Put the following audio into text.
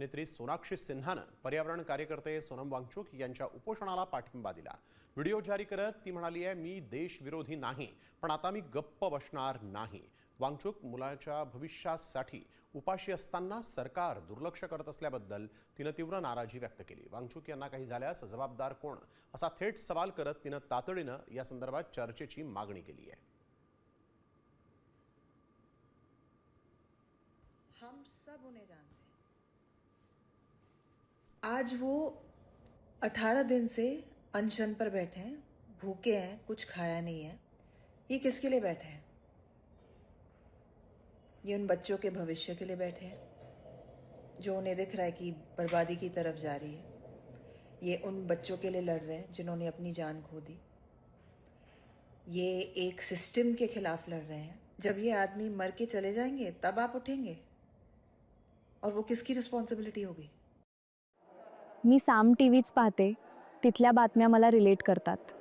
अभिनेत्री सोनाक्षी सिन्हानं पर्यावरण कार्यकर्ते सोनम वांगचुक यांच्या उपोषणाला पाठिंबा दिला। व्हिडिओ जारी करत ती म्हणाली आहे, मी देशविरोधी नाही, पण आता मी गप्प बसणार नाही। वांगचुक मुलाच्या भविष्यासाठी उपाशी असताना सरकार दुर्लक्ष करत असल्याबद्दल तिनं तीव्र नाराजी व्यक्त केली। वांगचुक यांना काही झाल्यास जबाबदार कोण, असा थेट सवाल करत तिनं तातडीनं या संदर्भात चर्चेची मागणी केली आहे। हम सब उन्हें जानते हैं। आज वो 18 दिन से अनशन पर बैठे हैं, भूखे हैं, कुछ खाया नहीं है। ये किसके लिए बैठे हैं? ये उन बच्चों के भविष्य के लिए बैठे हैं जो उन्हें दिख रहा है कि बर्बादी की तरफ जा रही है। ये उन बच्चों के लिए लड़ रहे हैं जिन्होंने अपनी जान खो दी। ये एक सिस्टम के खिलाफ लड़ रहे हैं। जब ये आदमी मर के चले जाएंगे तब आप उठेंगे, और वो किसकी रिस्पॉन्सिबिलिटी होगी? मी साम टीव्हीच पाहते, तिथल्या बातम्या मला रिलेट करतात।